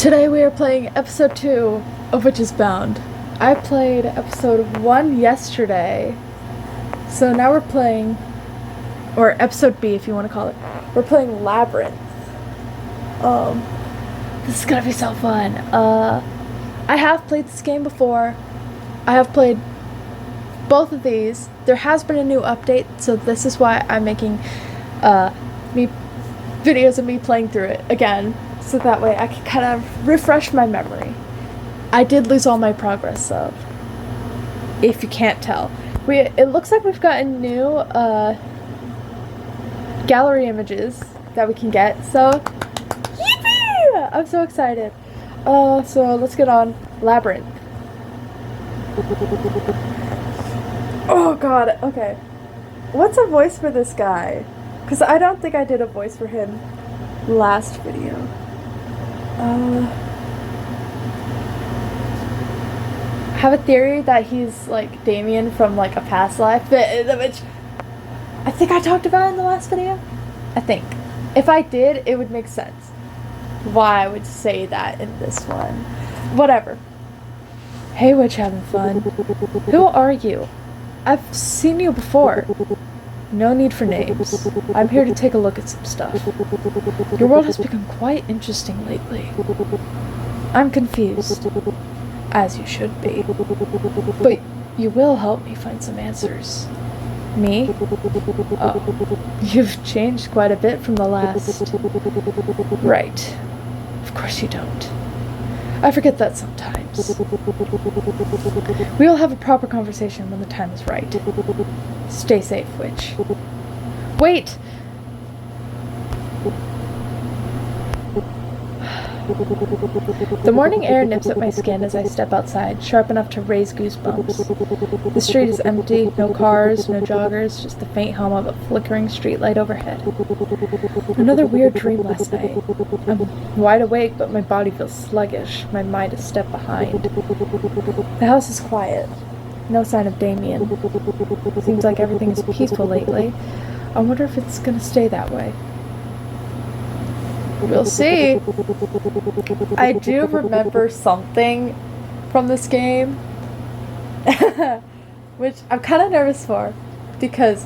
Today we are playing episode 2 of Witches Bound. I played episode 1 yesterday, so now we're playing, or episode B if you want to call it, we're playing Labyrinth. This is gonna be so fun. I have played this game before. I have played both of these. There has been a new update, so this is why I'm making videos of me playing through it again, so that way I can kind of refresh my memory. I did lose all my progress, though, if you can't tell. It looks like we've gotten new gallery images that we can get, so yippee! I'm so excited. So let's get on Labyrinth. Oh god, okay. What's a voice for this guy? Because I don't think I did a voice for him last video. I have a theory that he's like Damien from like a past life, which I think I talked about in the last video. I think. If I did, it would make sense why I would say that in this one. Whatever. Hey, witch, having fun? Who are you? I've seen you before. No need for names. I'm here to take a look at some stuff. Your world has become quite interesting lately. I'm confused. As you should be. But you will help me find some answers. Me? Oh, you've changed quite a bit from the last. Right. Of course you don't. I forget that sometimes. We'll have a proper conversation when the time is right. Stay safe, witch. Wait! The morning air nips at my skin as I step outside, sharp enough to raise goosebumps. The street is empty, no cars, no joggers, just the faint hum of a flickering streetlight overhead. Another weird dream last night. I'm wide awake, but my body feels sluggish, my mind a step behind. The house is quiet. No sign of Damien. Seems like everything is peaceful lately. I wonder if it's gonna stay that way. We'll see. I do remember something from this game, which I'm kind of nervous for, because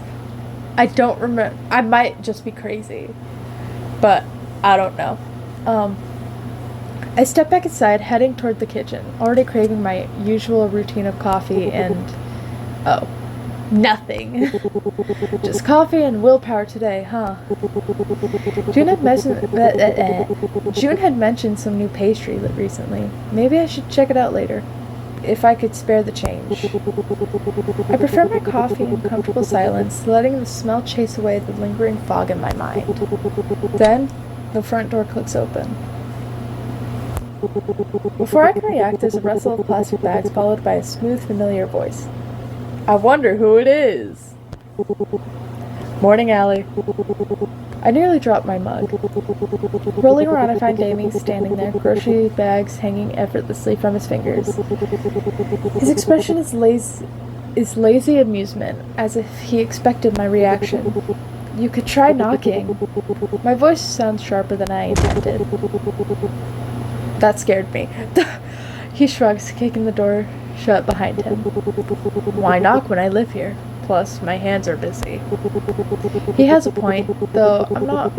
I don't remember. I might just be crazy, but I don't know. I step back inside, heading toward the kitchen, already craving my usual routine of coffee and, oh, nothing. Just coffee and willpower today, huh? June had mentioned some new pastry recently. Maybe I should check it out later, if I could spare the change. I prefer my coffee in comfortable silence, letting the smell chase away the lingering fog in my mind. Then, the front door clicks open. Before I can react, there's a rustle of plastic bags followed by a smooth, familiar voice. I wonder who it is. Morning, Allie. I nearly dropped my mug. Rolling around, I find Damien standing there, grocery bags hanging effortlessly from his fingers. His expression is lazy amusement, as if he expected my reaction. You could try knocking. My voice sounds sharper than I intended. That scared me. He shrugs, kicking the door shut behind him. Why knock when I live here? Plus, my hands are busy. He has a point, though I'm not...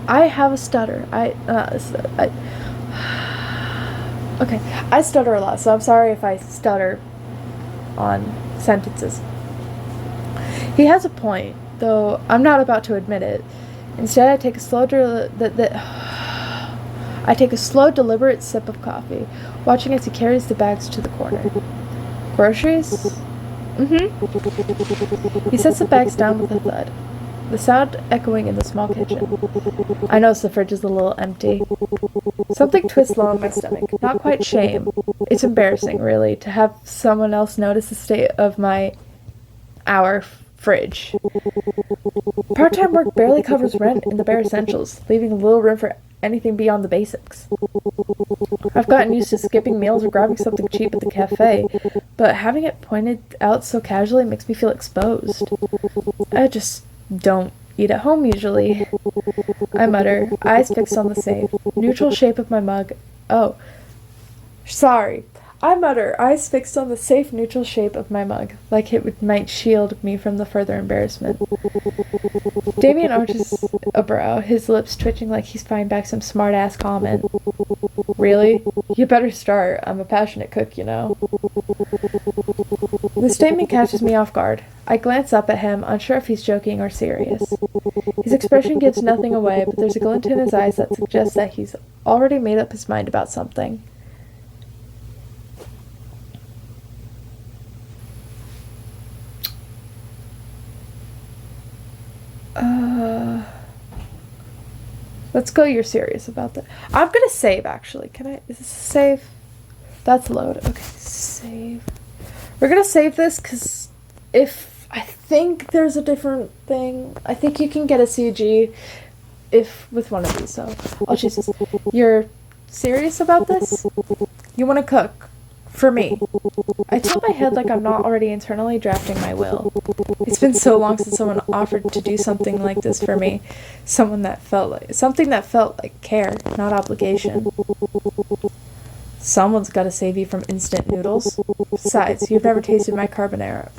I have a stutter. Okay, I stutter a lot, so I'm sorry if I stutter on sentences. He has a point, though I'm not about to admit it. Instead, I take a slow, deliberate sip of coffee, watching as he carries the bags to the corner. Groceries? Mm-hmm. He sets the bags down with a thud, the sound echoing in the small kitchen. I notice the fridge is a little empty. Something twists low in my stomach. Not quite shame. It's embarrassing, really, to have someone else notice the state of our fridge. Part-time work barely covers rent and the bare essentials, leaving little room for anything beyond the basics. I've gotten used to skipping meals or grabbing something cheap at the cafe, but having it pointed out so casually makes me feel exposed. I just don't Eat at home usually. I mutter, eyes fixed on the safe. Neutral shape of my mug. Oh. Sorry. I mutter, eyes fixed on the safe neutral shape of my mug, like might shield me from the further embarrassment. Damien arches a brow, his lips twitching like he's firing back some smart-ass comment. Really? You better start. I'm a passionate cook, you know. The statement catches me off guard. I glance up at him, unsure if he's joking or serious. His expression gives nothing away, but there's a glint in his eyes that suggests that he's already made up his mind about something. Let's go, you're serious about that. I'm gonna save, actually. Can I? Is this a save? That's load. Okay, save. We're gonna save this, because if I think there's a different thing. I think you can get a CG if with one of these, so I'll choose this. You're serious about this? You want to cook? For me. I tilt my head like I'm not already internally drafting my will. It's been so long since someone offered to do something like this for me. Something that felt like care, not obligation. Someone's got to save you from instant noodles. Besides, you've never tasted my carbonara.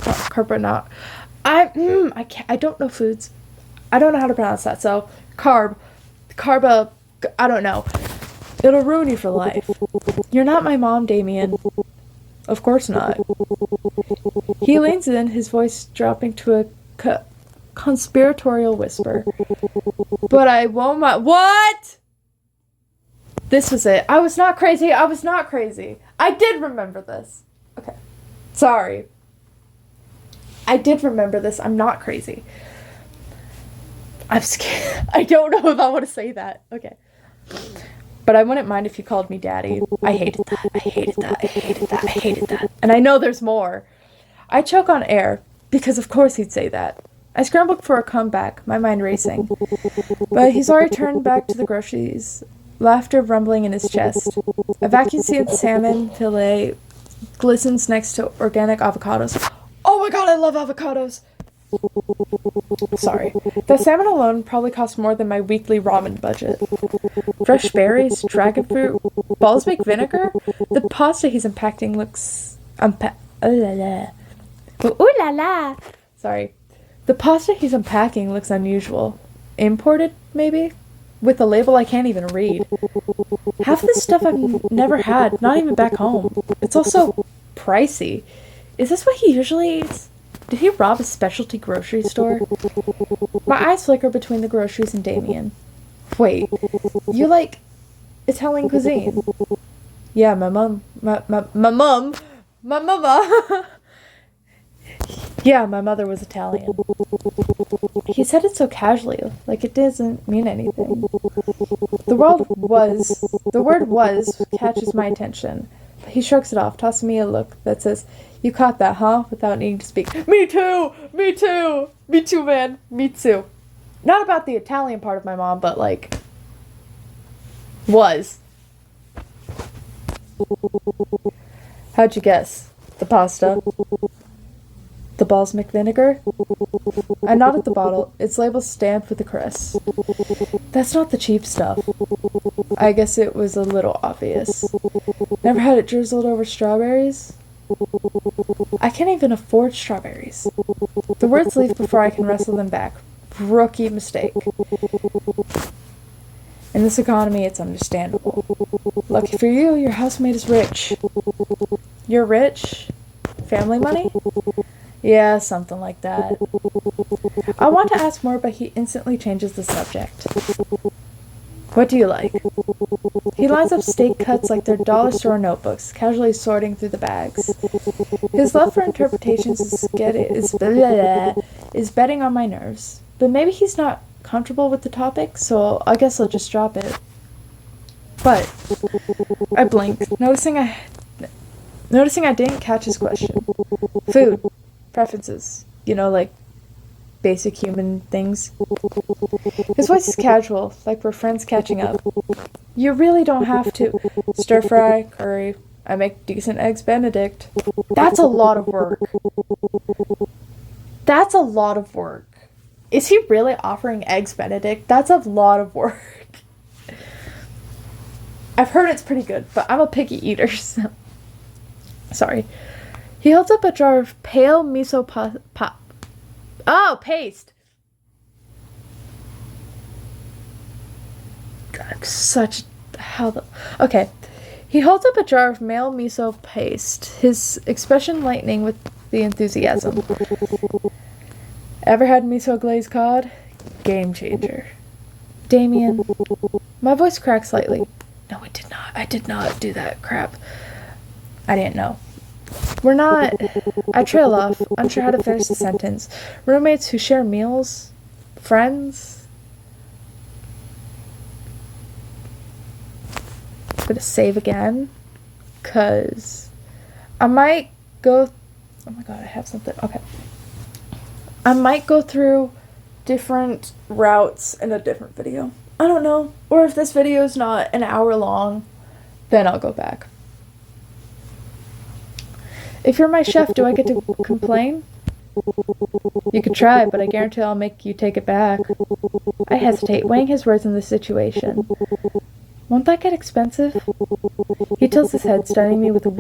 I don't know foods. I don't know how to pronounce that. So, I don't know. It'll ruin you for life. You're not my mom, Damien. Of course not. He leans in, his voice dropping to a conspiratorial whisper. But I won't What? This was it. I was not crazy. I did remember this. Okay. Sorry. I did remember this. I'm not crazy. I'm scared. I don't know if I want to say that. Okay. But I wouldn't mind if you called me daddy. I hated that. And I know there's more. I choke on air, because of course he'd say that. I scrambled for a comeback, my mind racing. But he's already turned back to the groceries, laughter rumbling in his chest. A vacuum-sealed salmon fillet glistens next to organic avocados. Oh my god, I love avocados! Sorry. The salmon alone probably costs more than my weekly ramen budget. Fresh berries, dragon fruit, balsamic vinegar? The pasta he's unpacking looks... Sorry. The pasta he's unpacking looks unusual. Imported, maybe? With a label I can't even read. Half this stuff I've never had, not even back home. It's also pricey. Is this what he usually eats? Did he rob a specialty grocery store? My eyes flicker between the groceries and Damien. Wait, you like Italian cuisine? Yeah, my mama. Yeah, my mother was Italian. He said it so casually, like it doesn't mean anything. The word was catches my attention. He shrugs it off, tossing me a look that says, "You caught that, huh?" without needing to speak. Me too! Me too! Me too, man! Me too. Not about the Italian part of my mom, but like... was. How'd you guess? The pasta? The balsamic vinegar? I nodded the bottle, its label stamped with a caress. That's not the cheap stuff. I guess it was a little obvious. Never had it drizzled over strawberries? I can't even afford strawberries. The words leave before I can wrestle them back. Rookie mistake. In this economy, it's understandable. Lucky for you, your housemate is rich. You're rich? Family money? Yeah, something like that. I want to ask more, but he instantly changes the subject. What do you like? He lines up steak cuts like they're dollar store notebooks, casually sorting through the bags. His love for interpretations is betting on my nerves. But maybe he's not comfortable with the topic, so I guess I'll just drop it. But I blinked, noticing I didn't catch his question. Food. Preferences. You know, like basic human things. His voice is casual, like we're friends catching up. You really don't have to. Stir fry, curry. I make decent eggs Benedict. That's a lot of work. That's a lot of work. Is he really offering Eggs Benedict? That's a lot of work. I've heard it's pretty good, but I'm a picky eater, so... Sorry. He holds up a jar of pale miso paste. God, okay. He holds up a jar of male miso paste, his expression lightening with the enthusiasm. Ever had miso glazed cod? Game changer. Damien. My voice cracked slightly. No, it did not. I did not do that crap. I didn't know. We're not... I trail off, unsure how to finish the sentence. Roommates who share meals? Friends? I'm gonna save again. Cause... I might go... Oh my god, I have something. Okay. I might go through different routes in a different video. I don't know. Or if this video is not an hour long, then I'll go back. If you're my chef, do I get to complain? You could try, but I guarantee I'll make you take it back. I hesitate, weighing his words in this situation. Won't that get expensive? He tilts his head, studying me with a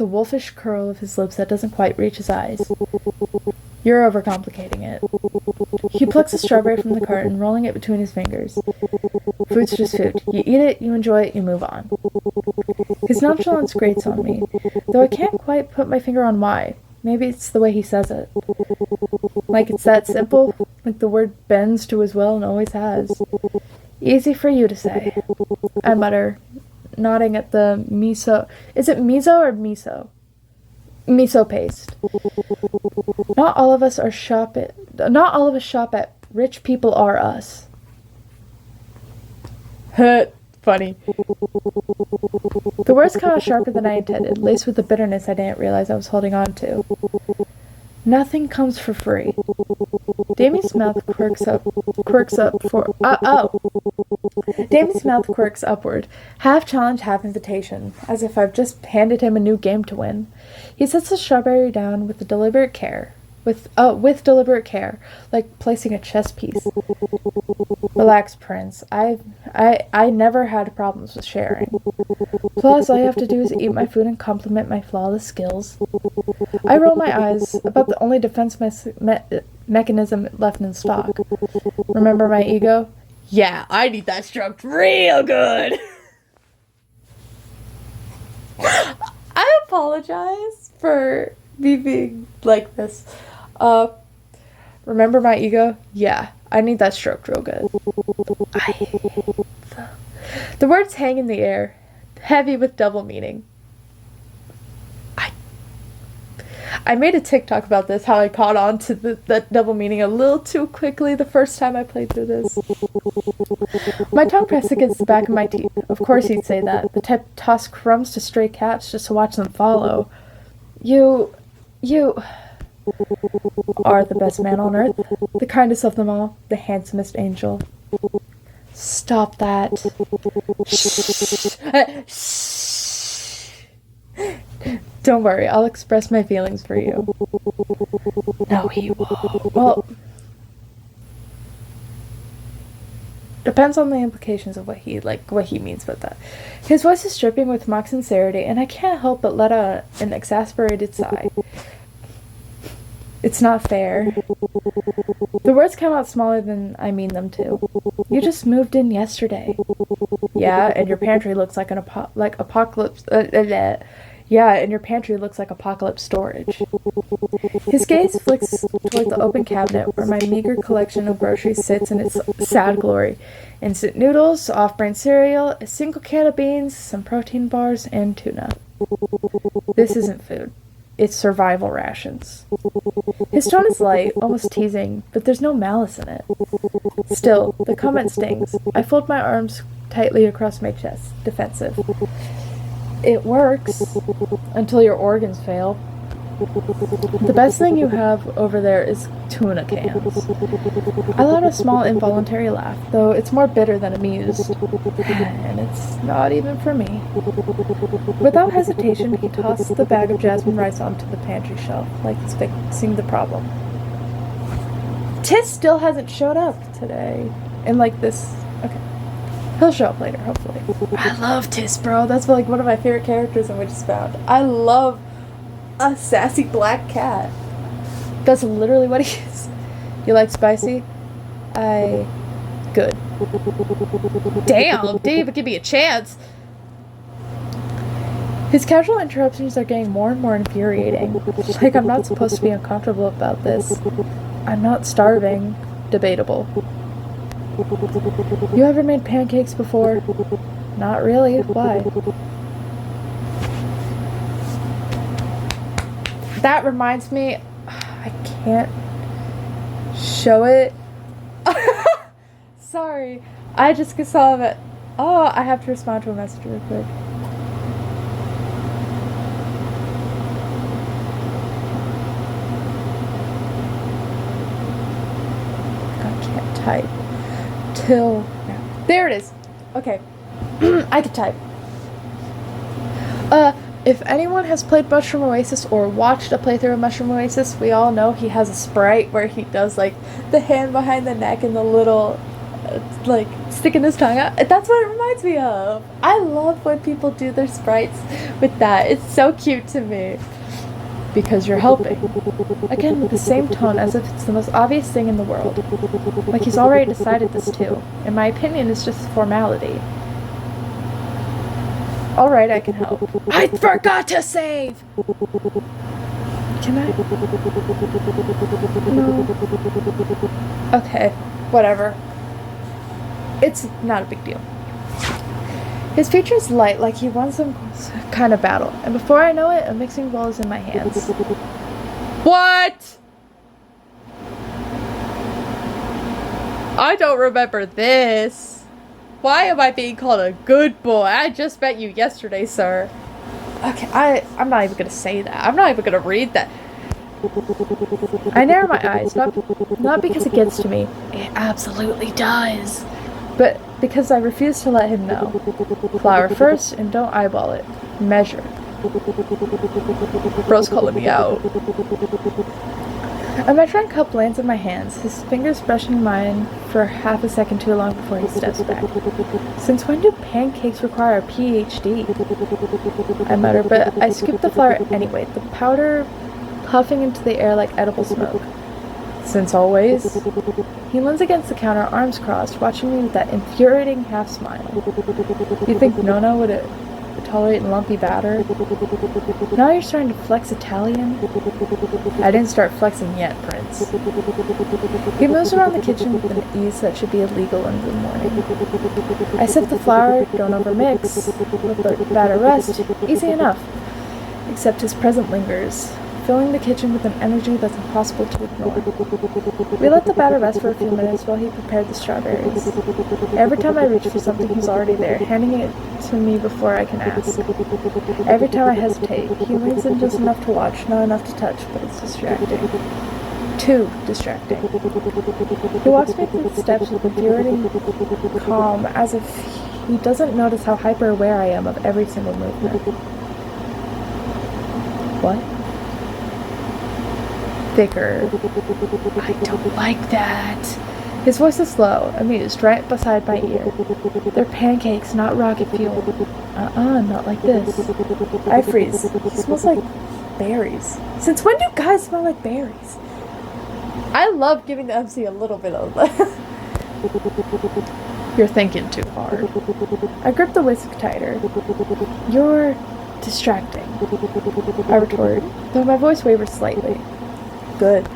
wolfish curl of his lips that doesn't quite reach his eyes. You're overcomplicating it. He plucks a strawberry from the carton, rolling it between his fingers. Food's just food. You eat it, you enjoy it, you move on. His nonchalance grates on me, though I can't quite put my finger on why. Maybe it's the way he says it. Like it's that simple, like the word bends to his will and always has. Easy for you to say, I mutter, nodding at the miso. Is it miso or miso? Miso paste. Not all of us shop at Rich People Are Us. Funny. The words come out sharper than I intended, laced with the bitterness I didn't realize I was holding on to. Nothing comes for free. Damien's mouth quirks upward, half challenge, half invitation, as if I've just handed him a new game to win. He sets the strawberry down with deliberate care, like placing a chess piece. Relax, Prince. I never had problems with sharing. Plus, all you have to do is eat my food and compliment my flawless skills. I roll my eyes, about the only defense mechanism left in stock. Remember my ego? Yeah, I need that stroked real good. I apologize for me being like this. Remember my ego? Yeah, I need that stroked real good. The words hang in the air, heavy with double meaning. I made a TikTok about this, how I caught on to that double meaning a little too quickly the first time I played through this. My tongue pressed against the back of my teeth. Of course he'd say that. The type toss crumbs to stray cats just to watch them follow. You are the best man on earth, the kindest of them all, the handsomest angel. Stop that. Don't worry, I'll express my feelings for you. No, he won't. Well, depends on the implications of what he means by that. His voice is dripping with mock sincerity, and I can't help but let out an exasperated sigh. It's not fair. The words come out smaller than I mean them to. You just moved in yesterday. Yeah, and your pantry looks like apocalypse. Yeah, and your pantry looks like apocalypse storage. His gaze flicks toward the open cabinet where my meager collection of groceries sits in its sad glory. Instant noodles, off-brand cereal, a single can of beans, some protein bars, and tuna. This isn't food. It's survival rations. His tone is light, almost teasing, but there's no malice in it. Still, the comment stings. I fold my arms tightly across my chest, defensive. It works, until your organs fail. The best thing you have over there is tuna cans. I let a small involuntary laugh, though it's more bitter than amused. And it's not even for me. Without hesitation, he tossed the bag of jasmine rice onto the pantry shelf, like he's fixing the problem. Tis still hasn't showed up today. And like this. Okay. He'll show up later, hopefully. I love Tis, bro. That's like one of my favorite characters in Witch's Bound. I love a sassy black cat. That's literally what he is. You like spicy? Good. Damn, Dave, give me a chance. His casual interruptions are getting more and more infuriating. Like, I'm not supposed to be uncomfortable about this. I'm not starving. Debatable. You ever made pancakes before? Not really. Why? That reminds me, I can't show it. Sorry. I just saw that. Oh, I have to respond to a message real quick. I can't type. Till now. There it is. Okay. I can type. If anyone has played Mushroom Oasis or watched a playthrough of Mushroom Oasis, we all know he has a sprite where he does like the hand behind the neck and the little like sticking his tongue out. That's what it reminds me of. I love when people do their sprites with that. It's so cute to me. Because you're helping. Again, with the same tone as if it's the most obvious thing in the world. Like he's already decided this too. In my opinion, it's just formality. Alright, I can help. I forgot to save! Can I? No. Okay, whatever. It's not a big deal. His features light like he won some kind of battle, and before I know it, a mixing bowl is in my hands. What? I don't remember this. Why am I being called a good boy? I just met you yesterday, sir. Okay, I'm not even gonna say that. I'm not even gonna read that. I narrow my eyes, not because it gets to me. It absolutely does. But because I refuse to let him know. Flower first, and don't eyeball it. Measure. Bro's calling me out. A measuring cup lands in my hands, his fingers brushing mine for half a second too long before he steps back. Since when do pancakes require a PhD? I mutter, but I scoop the flour anyway, the powder puffing into the air like edible smoke. Since always. He leans against the counter, arms crossed, watching me with that infuriating half smile. You think Nona would tolerate lumpy batter? Now you're starting to flex Italian? I didn't start flexing yet, Prince. He moves around the kitchen with an ease that should be illegal in the morning. I sift the flour, don't overmix, let the batter rest, easy enough. Except his presence lingers, filling the kitchen with an energy that's impossible to ignore. We let the batter rest for a few minutes while he prepared the strawberries. Every time I reach for something, he's already there, handing it to me before I can ask. Every time I hesitate, he leans in just enough to watch, not enough to touch, but it's distracting. Too distracting. He walks me through the steps with infuriating calm, as if he doesn't notice how hyper-aware I am of every single movement. What? Thicker. I don't like that. His voice is low, amused, right beside my ear. They're pancakes, not rocket fuel. Not like this. I freeze. He smells like berries. Since when do guys smell like berries? I love giving the MC a little bit of that. You're thinking too hard. I grip the whisk tighter. You're distracting, I retort, though my voice wavers slightly. Good.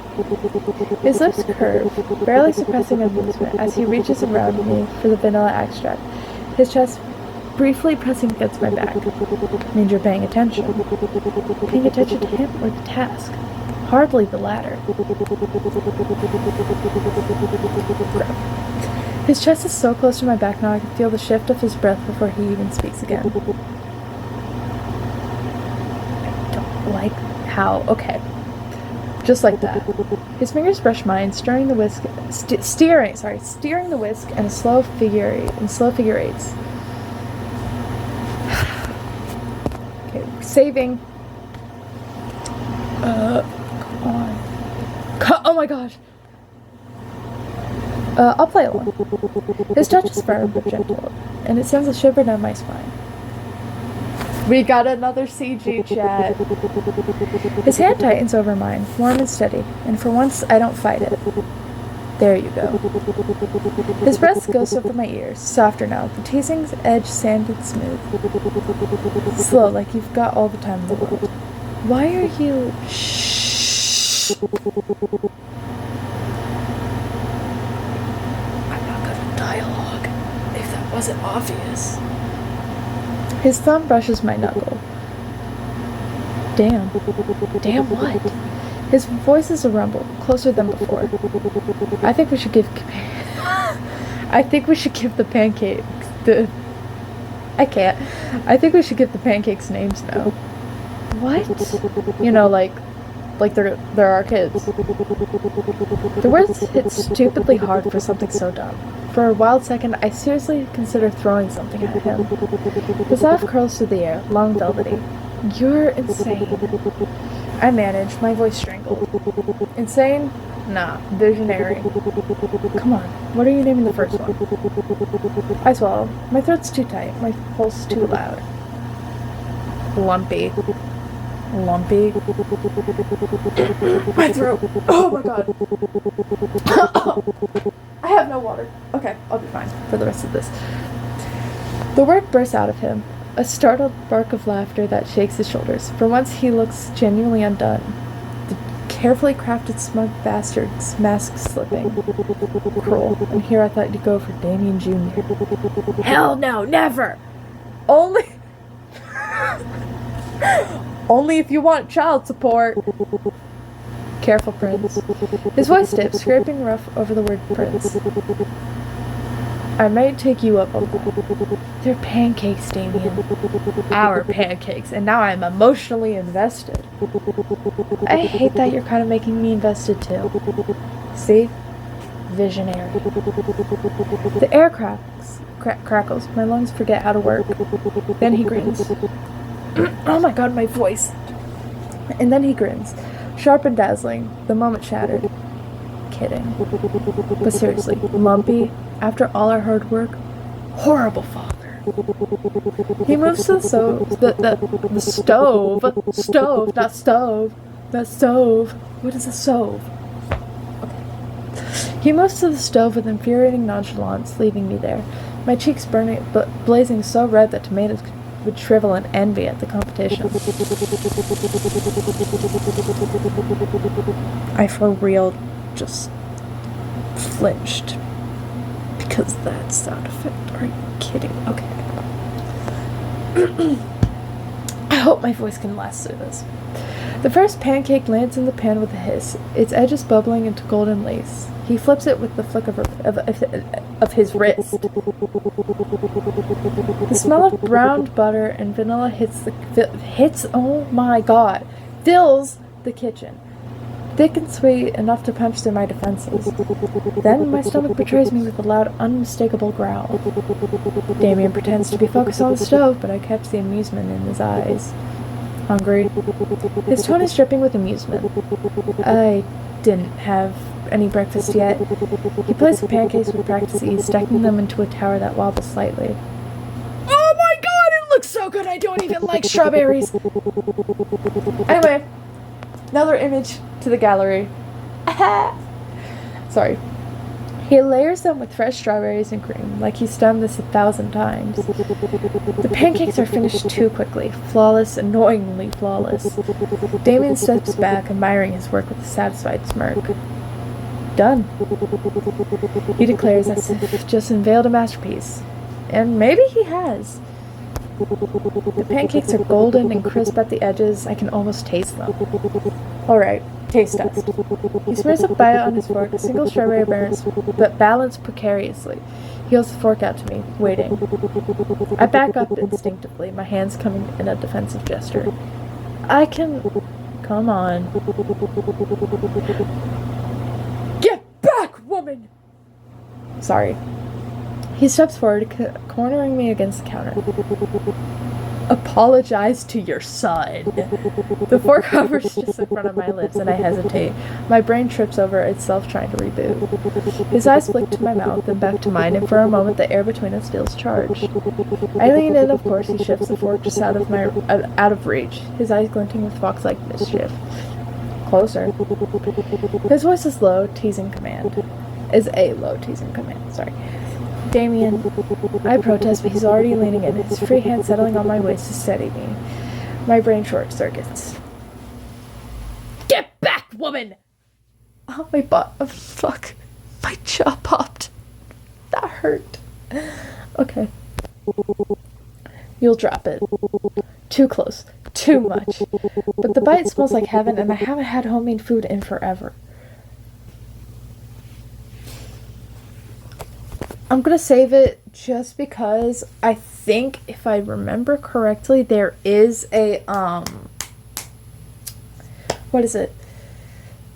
His lips curve, barely suppressing amusement as he reaches around me for the vanilla extract, his chest briefly pressing against my back. Means you're paying attention. Paying attention to him or the task? Hardly the latter. His chest is so close to my back now I can feel the shift of his breath before he even speaks again. I don't like how... Okay. Just like that. His fingers brush mine, steering the whisk in slow figure eights. Okay, saving. Come on. Oh my gosh. I'll play along. His touch is firm but gentle, and it sends a shiver down my spine. We got another CG chat. His hand tightens over mine, warm and steady, and for once I don't fight it. There you go. His breath goes over my ears, softer now, the teasing's edge sanded smooth. Slow, like you've got all the time in the world. Why are you... Shh. I'm not good at dialogue, if that wasn't obvious. His thumb brushes my knuckle. Damn. Damn what? His voice is a rumble, closer than before. I think we should give the pancakes I can't. I think we should give the pancakes names now. What? You know, like they're our kids. The words hit stupidly hard for something so dumb. For a wild second, I seriously considered throwing something at him. His laugh curls through the air, long velvety. You're insane. I managed, my voice strangled. Insane? Nah, visionary. Come on, what are you naming the first one? I swallow. My throat's too tight, my pulse too loud. Lumpy. Lumpy? My throat! Oh my god! I have no water. Okay, I'll be fine for the rest of this. The word bursts out of him, a startled bark of laughter that shakes his shoulders. For once he looks genuinely undone. The carefully crafted smug bastard's mask slipping. Cruel. And here I thought you'd go for Damien Jr. Hell no, never! Only... Only if you want child support. Careful, Prince. His voice dips, scraping rough over the word Prince. I might take you up on that. They're pancakes, Damien. Our pancakes, and now I'm emotionally invested. I hate that you're kind of making me invested too. See? Visionary. The air crackles. My lungs forget how to work. Then he grins. Oh my god, my voice. And then he grins. Sharp and dazzling. The moment shattered. Kidding. But seriously, Lumpy, after all our hard work, horrible father. He moves to the stove. The stove. Stove, not stove. That stove. What is a stove? Okay. He moves to the stove with infuriating nonchalance, leaving me there. My cheeks burning, blazing so red that tomatoes would shrivel in envy at the competition. I for real just flinched because that sound effect. Are you kidding? Okay. I hope my voice can last through this. The first pancake lands in the pan with a hiss, its edges bubbling into golden lace. He flips it with the flick of his wrist. The smell of browned butter and vanilla oh my god, fills the kitchen. Thick and sweet, enough to punch through my defenses. Then my stomach betrays me with a loud, unmistakable growl. Damien pretends to be focused on the stove, but I catch the amusement in his eyes. Hungry? His tone is dripping with amusement. I didn't have any breakfast yet. He plays the pancakes with practice ease, stacking them into a tower that wobbles slightly. Oh my god, it looks so good! I don't even like strawberries! Anyway, another image to the gallery. Sorry. He layers them with fresh strawberries and cream, like he's done this 1,000 times. The pancakes are finished too quickly, flawless, annoyingly flawless. Damien steps back, admiring his work with a satisfied smirk. Done. He declares as if just unveiled a masterpiece. And maybe he has. The pancakes are golden and crisp at the edges. I can almost taste them. Alright, taste test. He smears a bite on his fork, a single strawberry burns, but balanced precariously. He holds the fork out to me, waiting. I back up instinctively, my hands coming in a defensive gesture. I can... Come on. Get back, woman! Sorry. He steps forward, cornering me against the counter. Apologize to your son. The fork hovers just in front of my lips and I hesitate. My brain trips over itself trying to reboot. His eyes flick to my mouth, then back to mine, and for a moment the air between us feels charged. I lean in, of course. He shifts the fork just out of reach, his eyes glinting with fox-like mischief. Closer. His voice is low, teasing command. Is a low teasing command, sorry. Damien. I protest, but he's already leaning in, his free hand settling on my waist to steady me. My brain short circuits. Get back, woman! Oh, my butt. Oh, fuck. My jaw popped. That hurt. Okay. You'll drop it. Too close. Too much. But the bite smells like heaven, and I haven't had homemade food in forever. I'm gonna save it just because I think, if I remember correctly, there is a, what is it?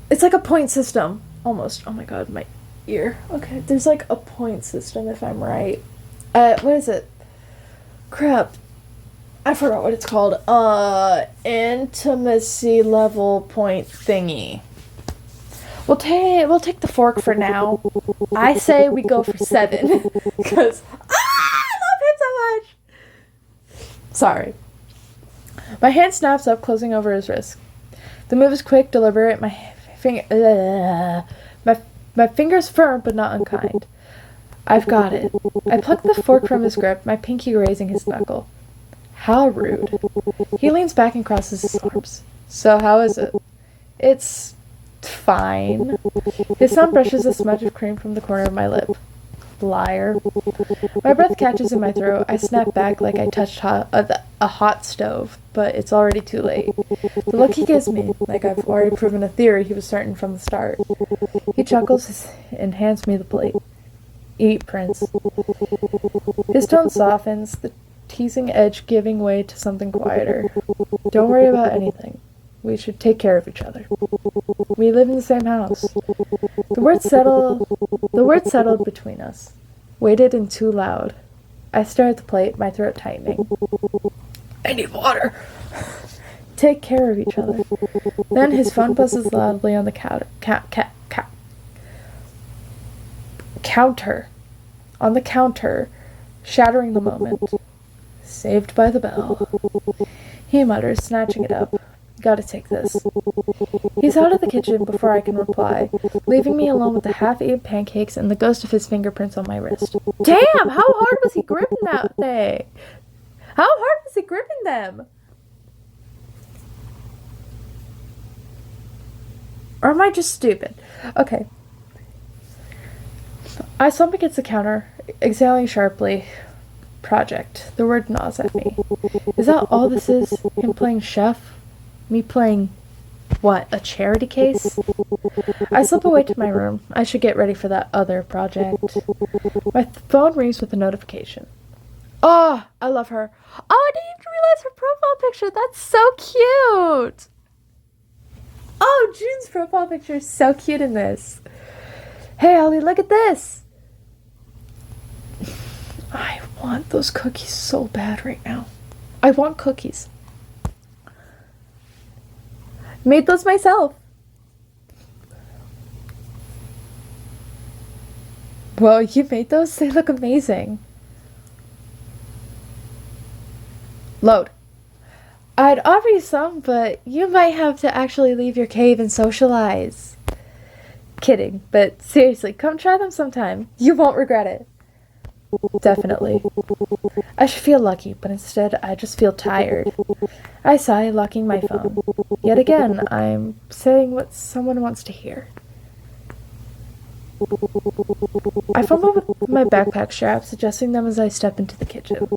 It's like a point system, almost. Oh my god, my ear. Okay, there's like a point system, if I'm right. What is it? Crap. I forgot what it's called. Intimacy level point thingy. We'll take the fork for now. I say we go for 7. Because I love him so much. Sorry. My hand snaps up, closing over his wrist. The move is quick, deliberate. My fingers firm, but not unkind. I've got it. I pluck the fork from his grip, my pinky grazing his knuckle. How rude. He leans back and crosses his arms. So how is it? It's fine. His thumb brushes a smudge of cream from the corner of my lip. Liar. My breath catches in my throat. I snap back like I touched a hot stove, but it's already too late. The look he gives me, like I've already proven a theory he was certain from the start. He chuckles and hands me the plate. Eat, Prince. His tone softens, the teasing edge giving way to something quieter. Don't worry about anything. We should take care of each other. We live in the same house. The words settled between us. Weighted and too loud. I stare at the plate, my throat tightening. I need water. Take care of each other. Then his phone buzzes loudly on the counter. On the counter, shattering the moment. Saved by the bell. He mutters, snatching it up. Gotta take this. He's out of the kitchen before I can reply, leaving me alone with the half-eaten pancakes and the ghost of his fingerprints on my wrist. Damn! How hard was he gripping that thing? How hard was he gripping them? Or am I just stupid? Okay. I slump against the counter, exhaling sharply. Project. The word gnaws at me. Is that all this is? Him playing chef? Me playing, what, a charity case? I slip away to my room. I should get ready for that other project. My phone rings with a notification. Oh, I love her. Oh, I didn't even realize her profile picture. That's so cute. Oh, June's profile picture is so cute in this. Hey, Ellie, look at this. I want those cookies so bad right now. I want cookies. Made those myself. Well, you made those? They look amazing. Load. I'd offer you some, but you might have to actually leave your cave and socialize. Kidding, but seriously, come try them sometime. You won't regret it. Definitely. I should feel lucky, but instead I just feel tired. I sigh, locking my phone. Yet again, I'm saying what someone wants to hear. I fumble with my backpack straps, adjusting them as I step into the kitchen.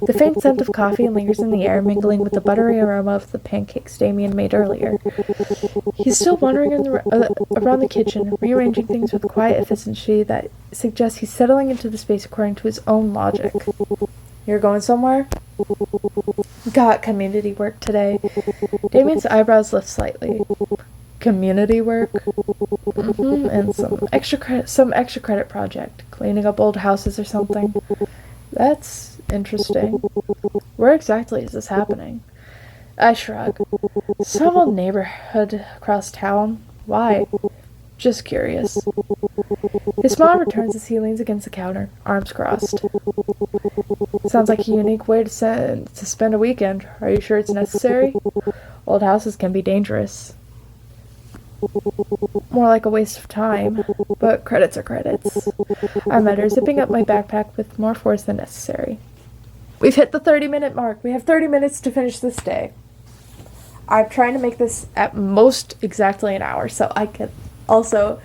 The faint scent of coffee lingers in the air, mingling with the buttery aroma of the pancakes Damien made earlier. He's still wandering around the kitchen, rearranging things with quiet efficiency that suggests he's settling into the space according to his own logic. You're going somewhere? Got community work today. Damien's eyebrows lift slightly. Community work? And some extra credit project. Cleaning up old houses or something. That's interesting. Where exactly is this happening? I shrug. Some old neighborhood across town. Why? Just curious. His smile returns as he leans against the counter, arms crossed. Sounds like a unique way to spend a weekend. Are you sure it's necessary? Old houses can be dangerous. More like a waste of time, but credits are credits. I mutter, zipping up my backpack with more force than necessary. We've hit the 30-minute mark. We have 30 minutes to finish this day. I'm trying to make this at most exactly an hour, so I can also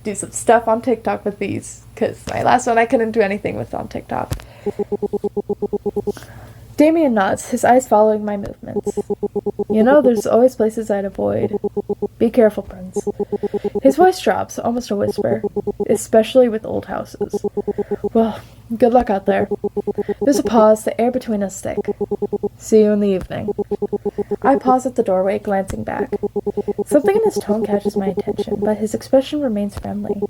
do some stuff on TikTok with these, because my last one I couldn't do anything with on TikTok. Damien nods, his eyes following my movements. You know, there's always places I'd avoid. Be careful, Prince. His voice drops, almost a whisper, especially with old houses. Well, good luck out there. There's a pause, the air between us thick. See you in the evening. I pause at the doorway, glancing back. Something in his tone catches my attention, but his expression remains friendly.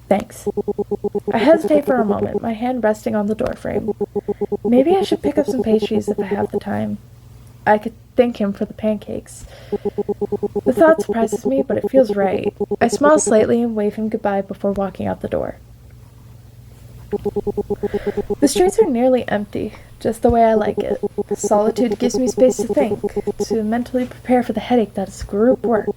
Thanks. I hesitate for a moment, my hand resting on the doorframe. Maybe I should pick up some pastries if I have the time. I could thank him for the pancakes. The thought surprises me, but it feels right. I smile slightly and wave him goodbye before walking out the door. The streets are nearly empty, just the way I like it. Solitude gives me space to think, to mentally prepare for the headache that is group work.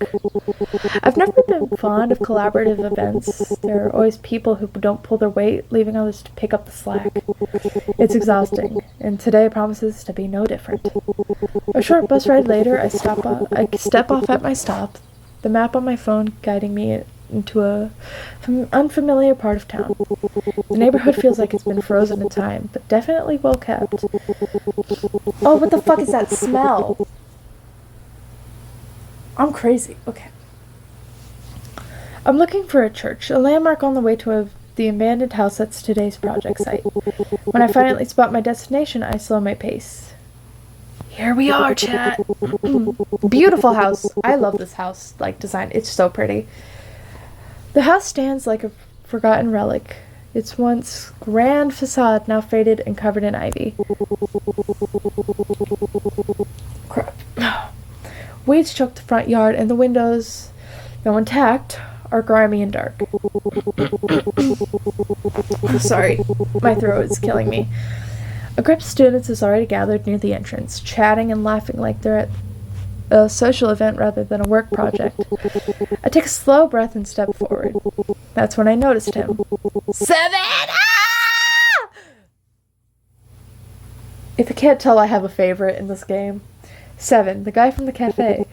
I've never been fond of collaborative events. There are always people who don't pull their weight, leaving others to pick up the slack. It's exhausting, and today promises to be no different. A short bus ride later, I step off at my stop, the map on my phone guiding me into a unfamiliar part of town. The neighborhood feels like it's been frozen in time, but definitely well kept. Oh, what the fuck is that smell? I'm crazy. Okay. I'm looking for a church, a landmark on the way to the abandoned house that's today's project site. When I finally spot my destination, I slow my pace. Here we are, chat. Beautiful house. I love this house, design. It's so pretty. The house stands like a forgotten relic, its once grand facade now faded and covered in ivy. Crap. Weeds choke the front yard, and the windows, though intact, are grimy and dark. Sorry, my throat is killing me. A group of students is already gathered near the entrance, chatting and laughing like they're at a social event rather than a work project. I take a slow breath and step forward. That's when I noticed him. 7! Ah! If you can't tell, I have a favorite in this game. 7, the guy from the cafe.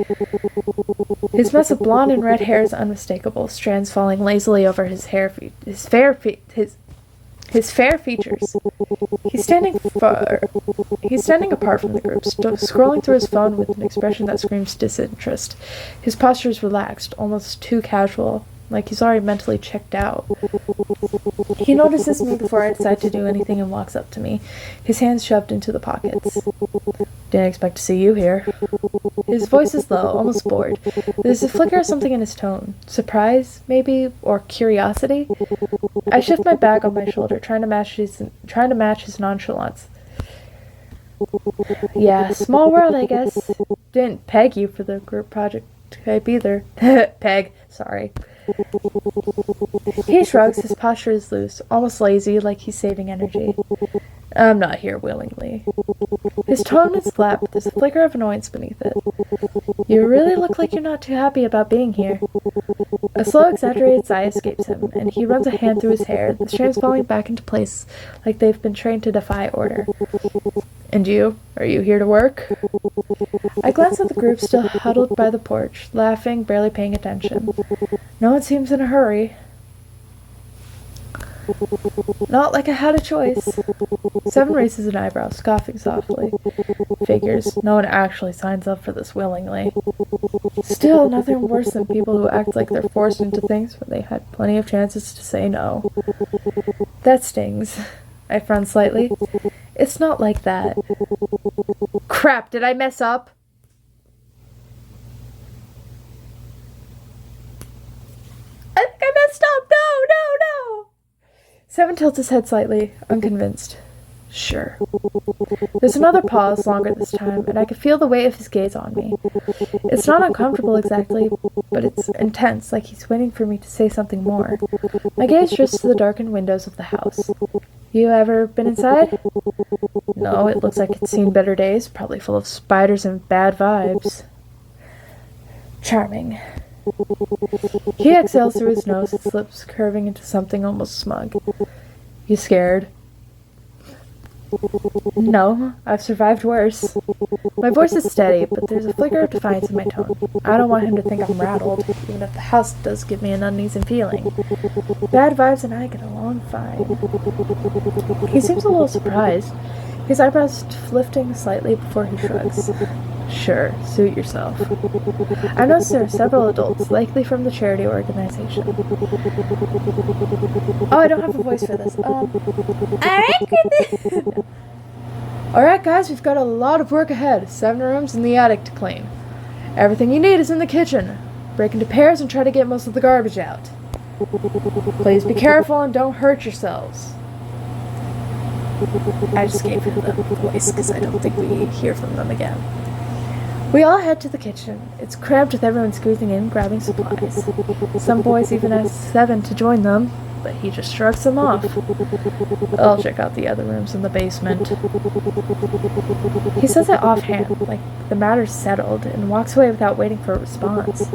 His mess of blonde and red hair is unmistakable, strands falling lazily over his fair features. He's standing apart from the group, scrolling through his phone with an expression that screams disinterest. His posture is relaxed, almost too casual, like he's already mentally checked out. He notices me before I decide to do anything and walks up to me, his hands shoved into the pockets. Didn't expect to see you here. His voice is low, almost bored. There's a flicker of something in his tone. Surprise, maybe? Or curiosity? I shift my bag on my shoulder, trying to match his nonchalance. Yeah, small world, I guess. Didn't peg you for the group project type either. Peg, sorry. He shrugs, his posture is loose, almost lazy, like he's saving energy. I'm not here willingly. His tone is flat, but there's a flicker of annoyance beneath it. You really look like you're not too happy about being here. A slow, exaggerated sigh escapes him, and he runs a hand through his hair, the strands falling back into place like they've been trained to defy order. And you? Are you here to work? I glance at the group still huddled by the porch, laughing, barely paying attention. No one seems in a hurry. Not like I had a choice. 7 raises an eyebrow, scoffing softly. Figures, no one actually signs up for this willingly. Still, nothing worse than people who act like they're forced into things when they had plenty of chances to say no. That stings. I frown slightly. It's not like that. Crap, did I mess up? I think I messed up. No. 7 tilts his head slightly, unconvinced. Sure. There's another pause, longer this time, and I could feel the weight of his gaze on me. It's not uncomfortable exactly, but it's intense, like he's waiting for me to say something more. My gaze drifts to the darkened windows of the house. You ever been inside? No, it looks like it's seen better days, probably full of spiders and bad vibes. Charming. He exhales through his nose, his lips curving into something almost smug. You scared? No, I've survived worse. My voice is steady, but there's a flicker of defiance in my tone. I don't want him to think I'm rattled, even if the house does give me an uneasy feeling. Bad vibes and I get along fine. He seems a little surprised, his eyebrows lifting slightly before he shrugs. Sure, suit yourself. I notice there are several adults, likely from the charity organization. Oh, I don't have a voice for this. Alright guys, we've got a lot of work ahead. 7 rooms and the attic to clean. Everything you need is in the kitchen. Break into pairs and try to get most of the garbage out. Please be careful and don't hurt yourselves. I just gave him the voice because I don't think we hear from them again. We all head to the kitchen. It's cramped with everyone squeezing in, grabbing supplies. Some boys even ask Seven to join them, but he just shrugs them off. I'll check out the other rooms in the basement. He says it offhand, like the matter's settled, and walks away without waiting for a response.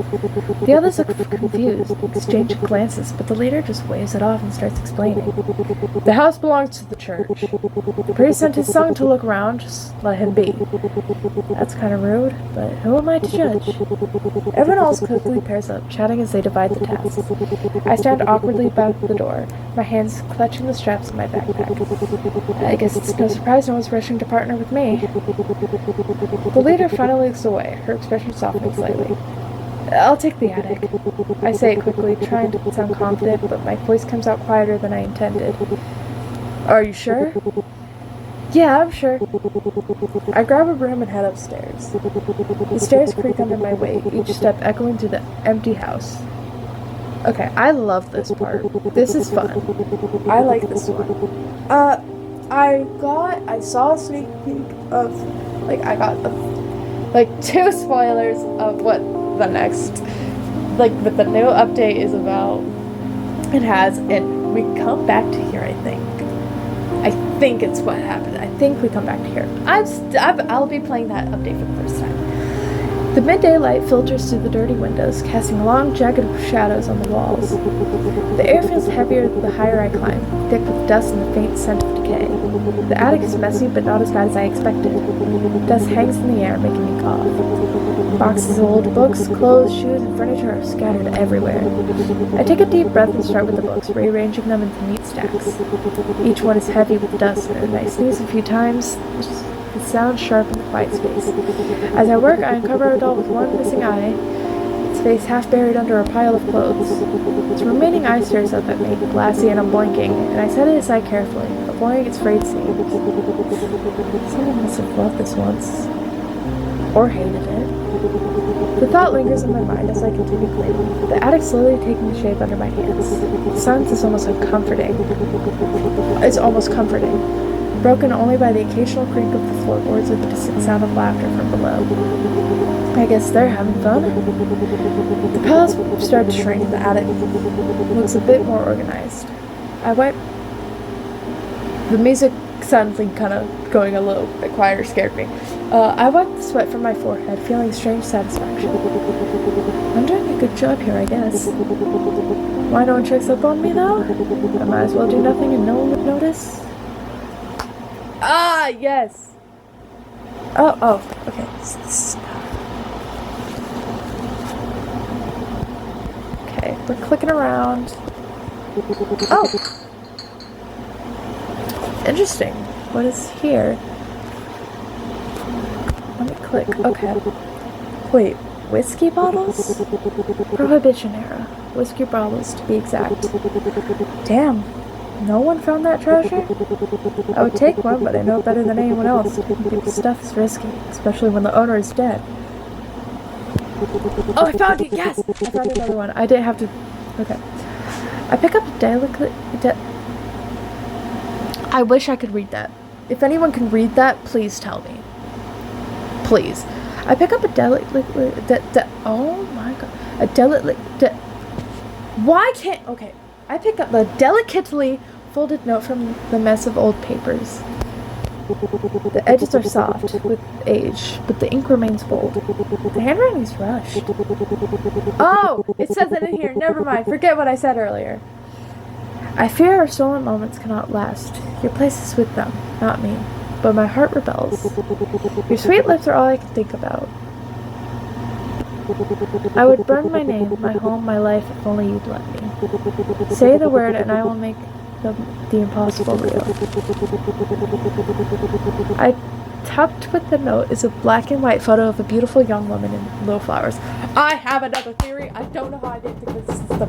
The others look confused, exchange glances, but the leader just waves it off and starts explaining. The house belongs to the church. The priest sent his son to look around, just let him be. That's kind of rude, but who am I to judge? Everyone else quickly pairs up, chatting as they divide the tasks. I stand awkwardly back at the door, my hands clutching the straps of my backpack. I guess it's no surprise no one's rushing to partner with me. The leader finally looks away, her expression softening slightly. I'll take the attic. I say it quickly, trying to sound confident, but my voice comes out quieter than I intended. Are you sure? Yeah, I'm sure. I grab a broom and head upstairs. The stairs creak under my weight, each step echoing through the empty house. Okay, I love this part. This is fun. I like this one. I saw a sneak peek of, I got 2 spoilers of what the next, what the new update is about. It has, and we come back to here, I think. I think it's what happened. I think we come back to here. I'll be playing that update for the first time. The midday light filters through the dirty windows, casting long, jagged shadows on the walls. The air feels heavier the higher I climb, thick with dust and the faint scent of decay. The attic is messy, but not as bad as I expected. Dust hangs in the air, making me cough. Boxes of old books, clothes, shoes, and furniture are scattered everywhere. I take a deep breath and start with the books, rearranging them into neat stacks. Each one is heavy with dust, and I sneeze a few times. The sound sharp in the quiet space. As I work, I uncover a doll with one missing eye, its face half buried under a pile of clothes. Its remaining eye stares up at me, glassy and unblinking, and I set it aside carefully, avoiding its frayed seams. Someone must have loved this once. Or hated it. The thought lingers in my mind as I continue cleaning, the attic slowly taking shape under my hands. The silence is almost comforting. It's almost comforting. Broken only by the occasional creak of the floorboards or the distant sound of laughter from below. I guess they're having fun. The piles start to shrink. The attic looks a bit more organized. I wipe. The music suddenly kind of going a little bit quieter scared me. I wipe the sweat from my forehead, feeling strange satisfaction. I'm doing a good job here, I guess. Why no one checks up on me, though? I might as well do nothing and no one would notice. Ah, yes! Oh, okay. Okay, we're clicking around. Oh! Interesting. What is here? Let me click. Okay. Wait, whiskey bottles? Prohibition era. Whiskey bottles, to be exact. Damn. No one found that treasure? I would take one, but I know better than anyone else. People's stuff is risky, especially when the owner is dead. Oh, I found it! Yes! I found another one. I didn't have to... Okay. I pick up a delicate... I wish I could read that. If anyone can read that, please tell me. Please. I pick up a oh my god. A why can't... Okay. I pick up a delicately folded note from the mess of old papers. The edges are soft with age, but the ink remains bold. The handwriting is rushed. Oh! It says it in here. Never mind. Forget what I said earlier. I fear our stolen moments cannot last. Your place is with them, not me. But my heart rebels. Your sweet lips are all I can think about. I would burn my name, my home, my life, if only you'd let me. Say the word and I will make the impossible real. I tucked with the note is a black and white photo of a beautiful young woman in low flowers. I have another theory. I don't know how I didn't think this is the...